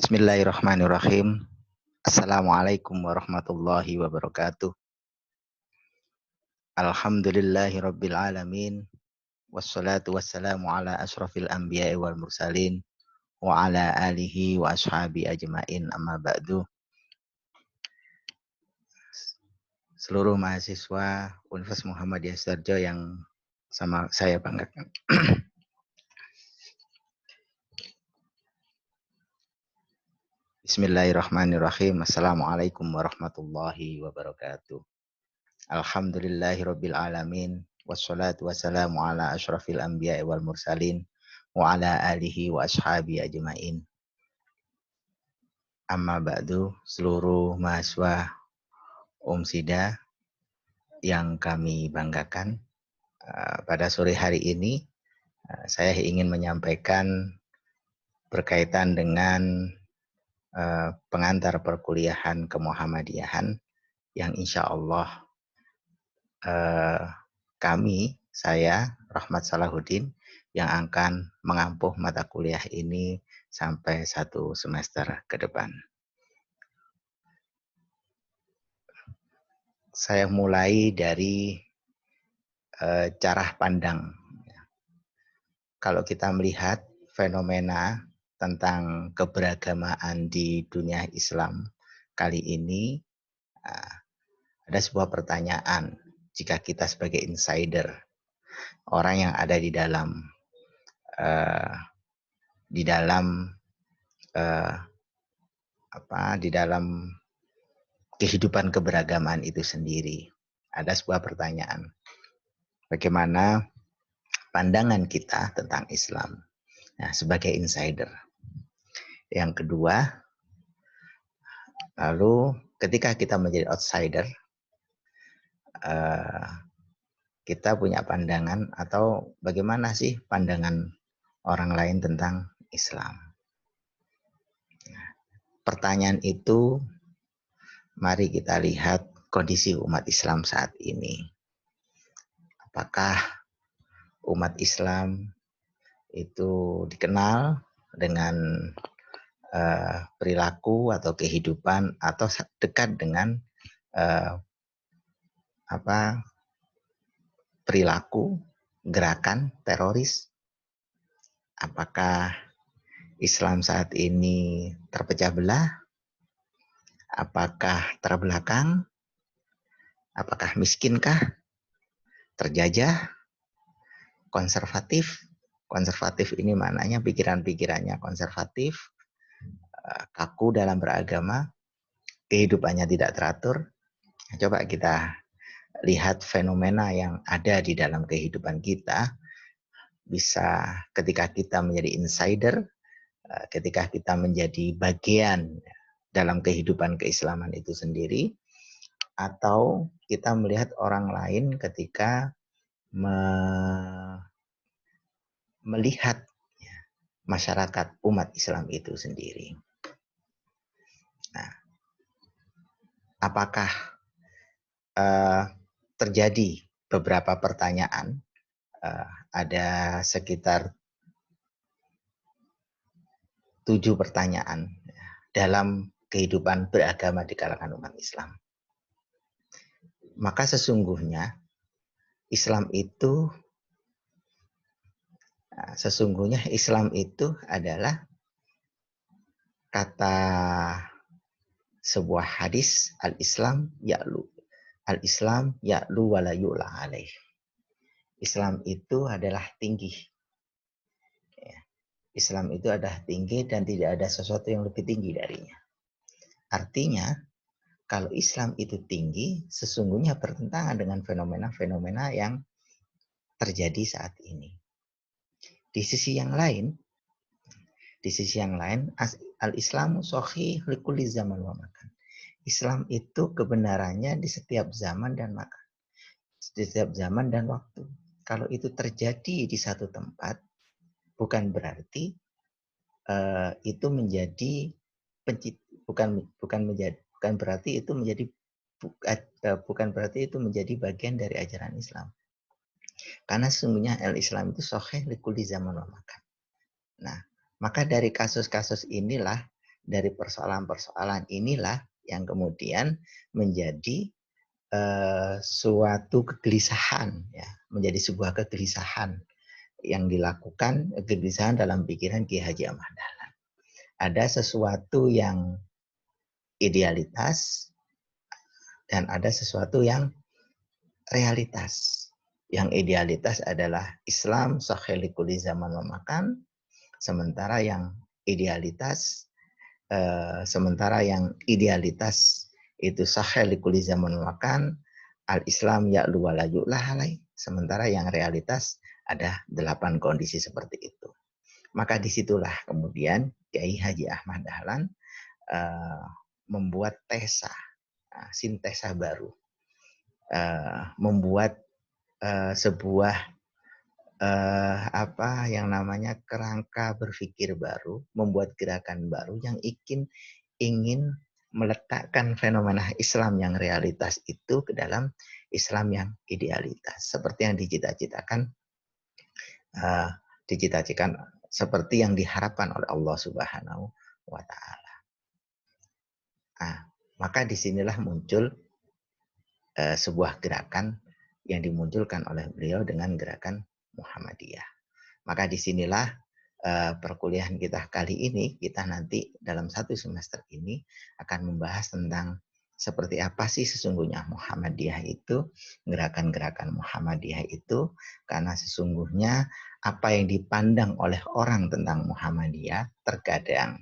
Bismillahirrahmanirrahim. Assalamualaikum warahmatullahi wabarakatuh. Alhamdulillahirabbil alamin. Wassalatu wassalamu ala asyrafil anbiya'i wal mursalin wa ala alihi wa ashabi ajmain, amma ba'du. Seluruh mahasiswa Universitas Muhammadiyah Sidoarjo yang sama saya banggakan. Bismillahirrahmanirrahim. Assalamualaikum warahmatullahi wabarakatuh. Alhamdulillahirabbil alamin. Wassalatu wassalamu ala asyrafil anbiya'i wal mursalin wa ala alihi wa ashabi ajmain. Amma ba'du, seluruh mahasiswa Umsida yang kami banggakan, pada sore hari ini saya ingin menyampaikan berkaitan dengan pengantar perkuliahan kemuhammadiyahan yang insya Allah saya Rahmat Salahuddin yang akan mengampuh mata kuliah ini sampai 1 semester ke depan. Saya mulai dari cara pandang. Kalau kita melihat fenomena tentang keberagamaan di dunia Islam kali ini, ada sebuah pertanyaan. Jika kita sebagai insider, orang yang ada di dalam kehidupan keberagaman itu sendiri, ada sebuah pertanyaan. Bagaimana pandangan kita tentang Islam? Nah, sebagai insider. Yang kedua, lalu ketika kita menjadi outsider, kita punya pandangan atau bagaimana sih pandangan orang lain tentang Islam? Nah, pertanyaan itu, mari kita lihat kondisi umat Islam saat ini. Apakah umat Islam itu dikenal dengan perilaku atau kehidupan atau dekat dengan perilaku gerakan teroris? Apakah Islam saat ini terpecah belah? Apakah terbelakang? Apakah miskinkah? Terjajah? Konservatif? Konservatif ini maknanya pikiran-pikirannya konservatif, kaku dalam beragama, kehidupannya tidak teratur. Coba kita lihat fenomena yang ada di dalam kehidupan kita. Bisa ketika kita menjadi insider, ketika kita menjadi bagian dalam kehidupan keislaman itu sendiri, atau kita melihat orang lain ketika melihat masyarakat umat Islam itu sendiri. Nah, apakah terjadi beberapa pertanyaan? Ada sekitar 7 pertanyaan dalam kehidupan beragama di kalangan umat Islam. Maka sesungguhnya Islam itu adalah kata sebuah hadis, al-Islam ya'lu wa la yu'la alaih. Islam itu adalah tinggi. Islam itu adalah tinggi dan tidak ada sesuatu yang lebih tinggi darinya. Artinya, kalau Islam itu tinggi, sesungguhnya bertentangan dengan fenomena-fenomena yang terjadi saat ini. Di sisi yang lain, al-Islamu sahih likulli zaman wa makan. Islam itu kebenarannya di setiap zaman dan makan. Di setiap zaman dan waktu. Kalau itu terjadi di satu tempat, bukan berarti itu menjadi bukan berarti itu menjadi bagian dari ajaran Islam. Karena sesungguhnya al-Islam itu sahih likulli zaman wa makan. Nah, maka dari kasus-kasus inilah dari persoalan-persoalan inilah yang kemudian menjadi suatu kegelisahan, ya, menjadi sebuah kegelisahan yang dilakukan, kegelisahan dalam pikiran Ki Haji Ahmad Dahlan. Ada sesuatu yang idealitas dan ada sesuatu yang realitas. Yang idealitas adalah Islam sahih likuli zaman memakan, sementara yang idealitas itu sahih likuli zaman memakan, al-Islam ya'lu wa la yu'lah alaih. Sementara yang realitas ada 8 kondisi seperti itu. Maka disitulah kemudian Kiai Haji Ahmad Dahlan membuat sintesa baru, membuat sebuah yang namanya kerangka berpikir baru, membuat gerakan baru yang ingin meletakkan fenomena Islam yang realitas itu ke dalam Islam yang idealitas, seperti yang dicita-citakan seperti yang diharapkan oleh Allah Subhanahu wa Ta'ala. Nah, maka disinilah muncul sebuah gerakan yang dimunculkan oleh beliau dengan gerakan Muhammadiyah. Maka disinilah perkuliahan kita kali ini, kita nanti dalam 1 semester ini akan membahas tentang seperti apa sih sesungguhnya Muhammadiyah itu, gerakan-gerakan Muhammadiyah itu, karena sesungguhnya apa yang dipandang oleh orang tentang Muhammadiyah terkadang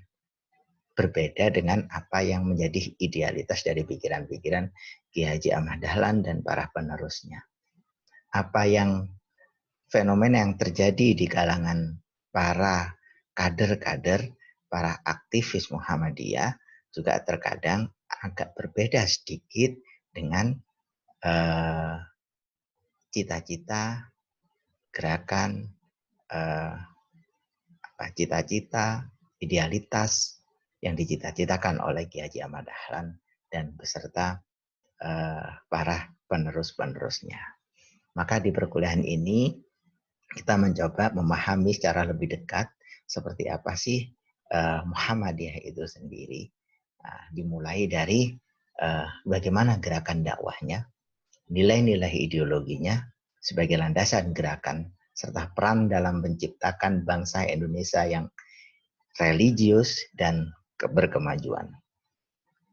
berbeda dengan apa yang menjadi idealitas dari pikiran-pikiran Ki Haji Ahmad Dahlan dan para penerusnya. Apa yang fenomena yang terjadi di kalangan para kader-kader, para aktivis Muhammadiyah juga terkadang agak berbeda sedikit dengan cita-cita, gerakan, cita-cita, idealitas yang dicita-citakan oleh Ki Haji Ahmad Dahlan dan beserta para penerus-penerusnya. Maka di perkuliahan ini kita mencoba memahami secara lebih dekat seperti apa sih Muhammadiyah itu sendiri. Dimulai dari bagaimana gerakan dakwahnya, nilai-nilai ideologinya sebagai landasan gerakan, serta peran dalam menciptakan bangsa Indonesia yang religius dan berkemajuan,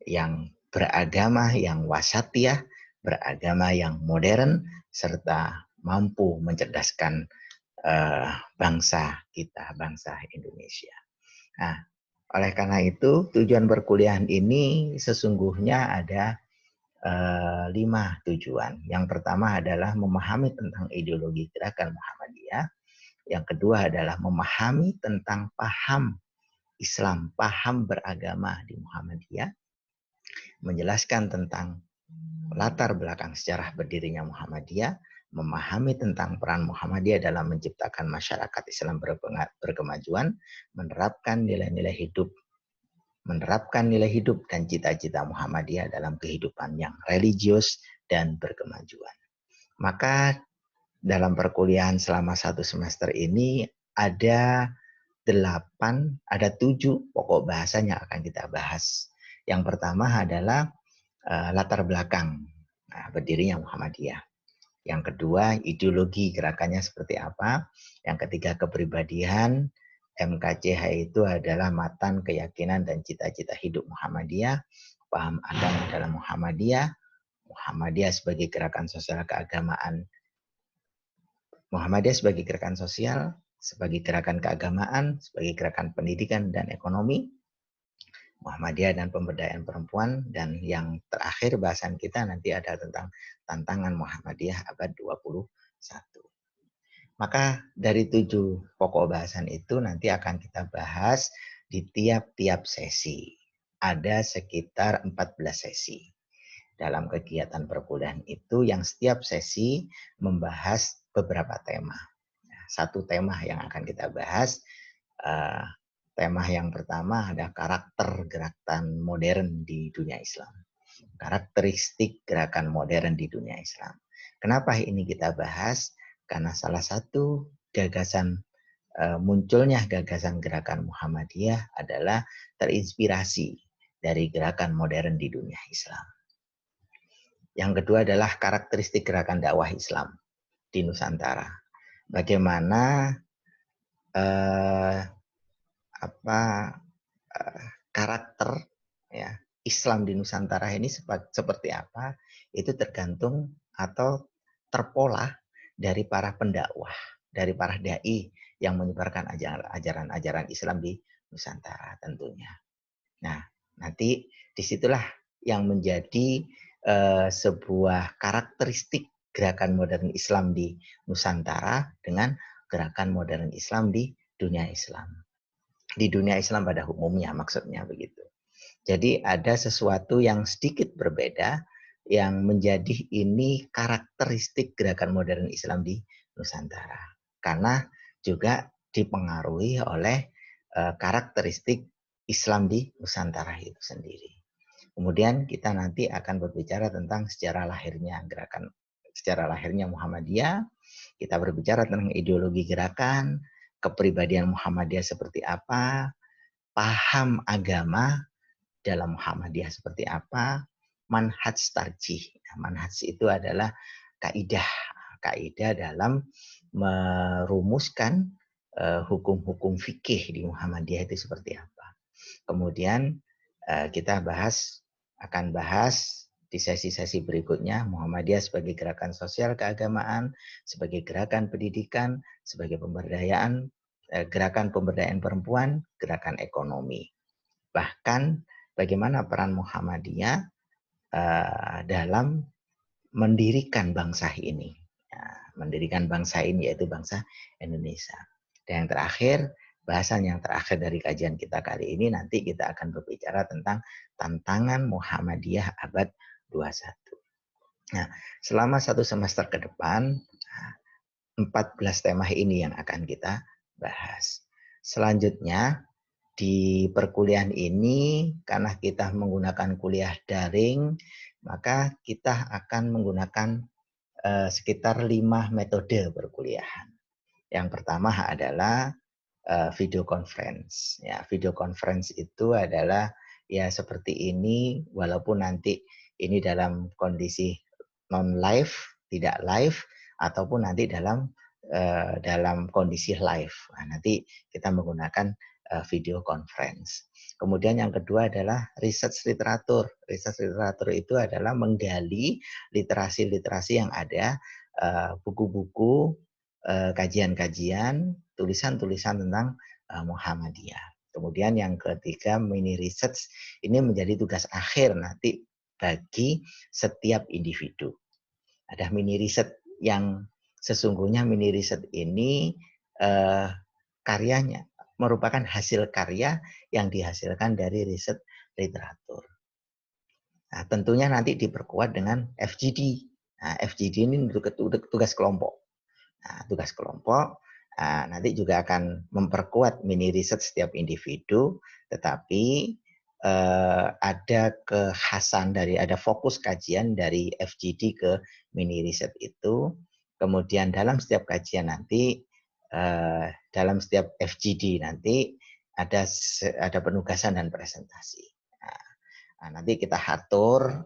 yang beragama yang wasatiyah, beragama yang modern, serta mampu mencerdaskan bangsa kita, bangsa Indonesia. Nah, oleh karena itu tujuan perkuliahan ini sesungguhnya ada 5 tujuan. Yang pertama adalah memahami tentang ideologi gerakan Muhammadiyah. Yang kedua adalah memahami tentang paham Islam, paham beragama di Muhammadiyah. Menjelaskan tentang latar belakang sejarah berdirinya Muhammadiyah, memahami tentang peran Muhammadiyah dalam menciptakan masyarakat Islam berkemajuan, menerapkan nilai-nilai hidup dan cita-cita Muhammadiyah dalam kehidupan yang religius dan berkemajuan. Maka dalam perkuliahan selama 1 semester ini ada 7 pokok bahasan yang akan kita bahas. Yang pertama adalah latar belakang berdirinya Muhammadiyah. Yang kedua, ideologi gerakannya seperti apa. Yang ketiga, kepribadian. MKCH itu adalah matan, keyakinan, dan cita-cita hidup Muhammadiyah. Paham agama dalam Muhammadiyah. Muhammadiyah sebagai gerakan sosial keagamaan. Muhammadiyah sebagai gerakan sosial, sebagai gerakan keagamaan, sebagai gerakan pendidikan dan ekonomi. Muhammadiyah dan pemberdayaan perempuan, dan yang terakhir bahasan kita nanti ada tentang tantangan Muhammadiyah abad 21. Maka dari 7 pokok bahasan itu nanti akan kita bahas di tiap-tiap sesi. Ada sekitar 14 sesi dalam kegiatan perkuliahan itu yang setiap sesi membahas beberapa tema. Satu tema yang akan kita bahas, tema yang pertama ada karakter gerakan modern di dunia Islam. Karakteristik gerakan modern di dunia Islam. Kenapa ini kita bahas? Karena salah satu gagasan munculnya gagasan gerakan Muhammadiyah adalah terinspirasi dari gerakan modern di dunia Islam. Yang kedua adalah karakteristik gerakan dakwah Islam di Nusantara. Bagaimana karakter ya Islam di Nusantara ini seperti apa, itu tergantung atau terpola dari para pendakwah, dari para dai yang menyebarkan ajaran-ajaran Islam di Nusantara tentunya. Nah, nanti disitulah yang menjadi sebuah karakteristik gerakan modern Islam di Nusantara dengan gerakan modern Islam di dunia Islam. Di dunia Islam pada umumnya maksudnya begitu. Jadi ada sesuatu yang sedikit berbeda yang menjadi ini karakteristik gerakan modern Islam di Nusantara. Karena juga dipengaruhi oleh karakteristik Islam di Nusantara itu sendiri. Kemudian kita nanti akan berbicara tentang sejarah lahirnya Muhammadiyah. Kita berbicara tentang ideologi gerakan, kepribadian Muhammadiyah seperti apa, paham agama dalam Muhammadiyah seperti apa, manhaj tarjih. Manhaj itu adalah kaidah dalam merumuskan hukum-hukum fikih di Muhammadiyah itu seperti apa. Kemudian kita akan bahas di sesi-sesi berikutnya Muhammadiyah sebagai gerakan sosial keagamaan, sebagai gerakan pendidikan, sebagai gerakan pemberdayaan perempuan, gerakan ekonomi. Bahkan bagaimana peran Muhammadiyah dalam mendirikan bangsa ini. Mendirikan bangsa ini yaitu bangsa Indonesia. Dan yang terakhir, bahasan yang terakhir dari kajian kita kali ini nanti kita akan berbicara tentang tantangan Muhammadiyah abad 21. Nah, selama 1 semester ke depan, 14 tema ini yang akan kita bahas. Selanjutnya, di perkuliahan ini, karena kita menggunakan kuliah daring, maka kita akan menggunakan sekitar 5 metode perkuliahan. Yang pertama adalah video conference. Ya, video conference itu adalah ya seperti ini, walaupun nanti ini dalam kondisi non live, tidak live, ataupun nanti dalam kondisi live. Nah, nanti kita menggunakan video conference. Kemudian yang kedua adalah research literatur. Research literatur itu adalah menggali literasi-literasi yang ada, buku-buku, kajian-kajian, tulisan-tulisan tentang Muhammadiyah. Kemudian yang ketiga mini research, ini menjadi tugas akhir nanti bagi setiap individu. Ada mini riset yang sesungguhnya mini riset ini karyanya merupakan hasil karya yang dihasilkan dari riset literatur. Nah, tentunya nanti diperkuat dengan FGD. Nah, FGD ini tugas kelompok. Nah, tugas kelompok nanti juga akan memperkuat mini riset setiap individu, tetapi ada kekhasan ada fokus kajian dari FGD ke mini riset itu. Kemudian dalam setiap kajian nanti, dalam setiap FGD nanti ada penugasan dan presentasi. Nah, nanti kita atur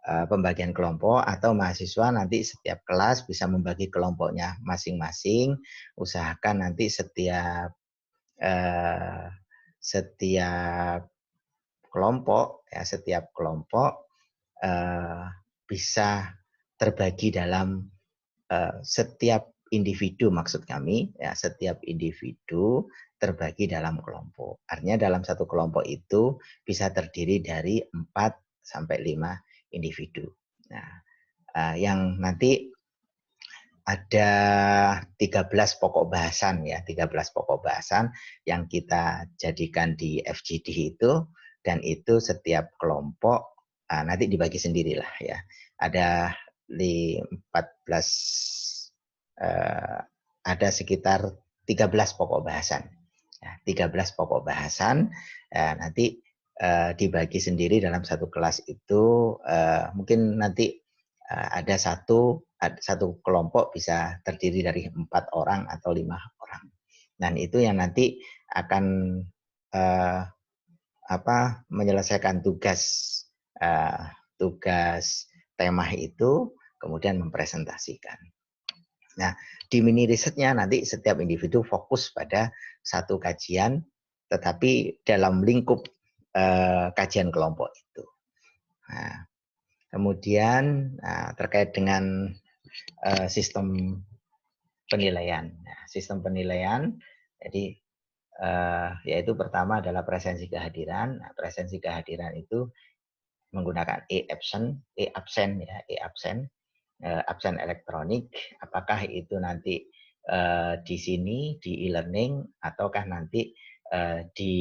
pembagian kelompok atau mahasiswa nanti setiap kelas bisa membagi kelompoknya masing-masing. Usahakan nanti setiap kelompok bisa terbagi dalam setiap individu, maksud kami ya, setiap individu terbagi dalam kelompok. Artinya dalam satu kelompok itu bisa terdiri dari 4 sampai 5 individu. Nah, yang nanti ada 13 pokok bahasan ya, 13 pokok bahasan yang kita jadikan di FGD itu, dan itu setiap kelompok nanti dibagi sendirilah ya. Ada 14 ada sekitar 13 pokok bahasan. 13 pokok bahasan nanti dibagi sendiri dalam satu kelas itu, mungkin nanti ada satu kelompok bisa terdiri dari 4 orang atau 5 orang. Dan itu yang nanti akan menyelesaikan tugas tema itu, kemudian mempresentasikan. Nah, di mini risetnya nanti setiap individu fokus pada satu kajian, tetapi dalam lingkup kajian kelompok itu. Nah, kemudian terkait dengan sistem penilaian. Nah, sistem penilaian, jadi yaitu pertama adalah presensi kehadiran. Nah, presensi kehadiran itu menggunakan e-absen, absen elektronik. Apakah itu nanti di sini di e-learning ataukah nanti di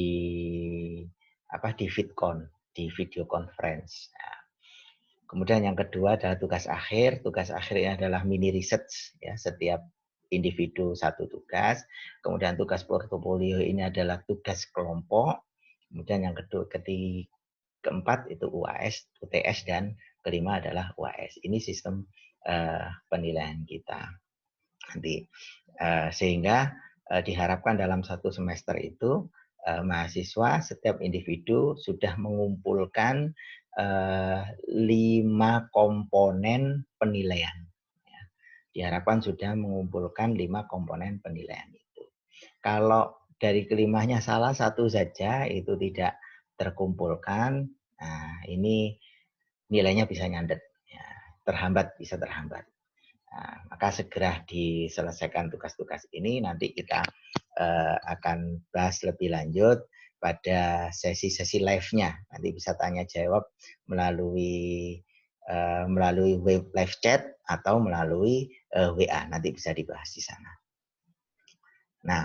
VidCon, di video conference. Nah, kemudian yang kedua adalah tugas akhir. Tugas akhir ini adalah mini research, ya, setiap individu satu tugas. Kemudian tugas portofolio ini adalah tugas kelompok. Kemudian yang keempat itu UAS, UTS, dan kelima adalah UAS. Ini sistem penilaian kita. Nanti sehingga diharapkan dalam satu semester itu mahasiswa setiap individu sudah mengumpulkan 5 komponen penilaian. Diharapkan sudah mengumpulkan 5 komponen penilaian itu. Kalau dari kelimanya salah satu saja itu tidak terkumpulkan, nah ini nilainya bisa nyandet, ya, bisa terhambat. Nah, maka segera diselesaikan tugas-tugas ini, nanti kita akan bahas lebih lanjut pada sesi-sesi live-nya. Nanti bisa tanya jawab melalui web live chat atau melalui WA. Nanti bisa dibahas di sana. Nah,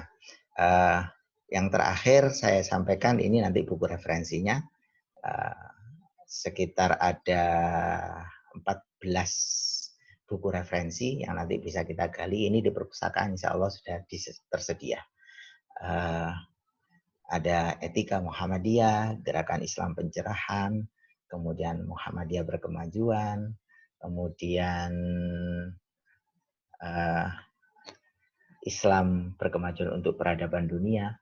yang terakhir saya sampaikan ini nanti buku referensinya. Sekitar ada 14 buku referensi yang nanti bisa kita gali. Ini di perpustakaan insya Allah sudah tersedia. Ada Etika Muhammadiyah, Gerakan Islam Pencerahan, kemudian Muhammadiyah Berkemajuan, kemudian Islam Berkemajuan untuk Peradaban Dunia,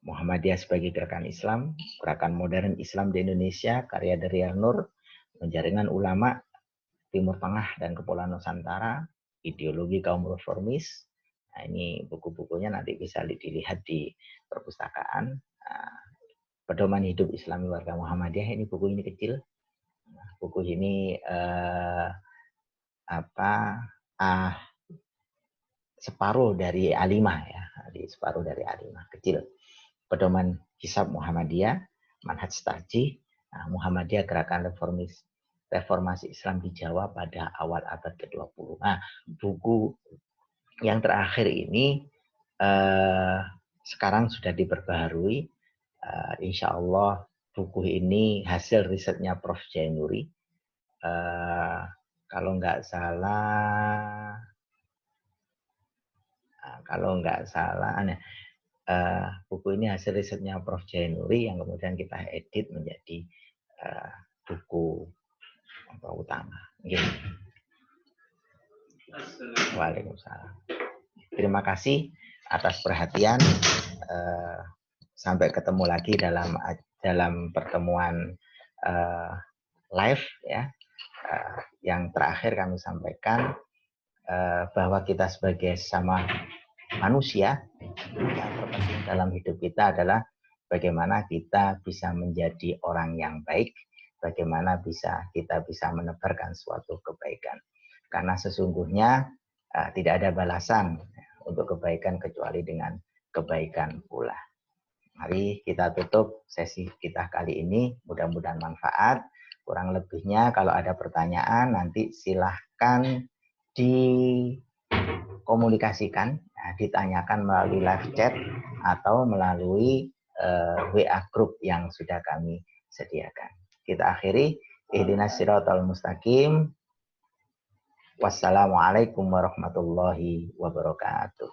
Muhammadiyah sebagai Gerakan Islam, Gerakan Modern Islam di Indonesia, karya dari Nur, Penjaringan Ulama Timur Tengah dan Kepulauan Nusantara, Ideologi Kaum Reformis. Nah, ini buku-bukunya nanti bisa dilihat di perpustakaan. Pedoman Hidup Islami Warga Muhammadiyah, ini buku ini kecil. Nah, buku ini separuh dari A5 ya, separuh dari A5 kecil. Pedoman Hisab Muhammadiyah, Manhaj Tarjih, Muhammadiyah Gerakan Reformasi Islam di Jawa pada awal abad ke-20. Nah, buku yang terakhir ini sekarang sudah diperbaharui. Insya Allah buku ini hasil risetnya Prof. Jainuri. Kalau nggak salah, buku ini hasil risetnya Prof. Jainuri yang kemudian kita edit menjadi buku utama. Waalaikumsalam. Terima kasih atas perhatian. Sampai ketemu lagi dalam pertemuan live ya. Yang terakhir kami sampaikan bahwa kita sebagai sesama manusia, yang terpenting dalam hidup kita adalah bagaimana kita bisa menjadi orang yang baik, bagaimana kita bisa menebarkan suatu kebaikan. Karena sesungguhnya tidak ada balasan untuk kebaikan kecuali dengan kebaikan pula. Mari kita tutup sesi kita kali ini, mudah-mudahan manfaat. Kurang lebihnya kalau ada pertanyaan nanti silahkan dikomunikasikan, ditanyakan melalui live chat atau melalui WA group yang sudah kami sediakan. Kita akhiri, ihdinas siratal mustaqim. Wassalamualaikum warahmatullahi wabarakatuh.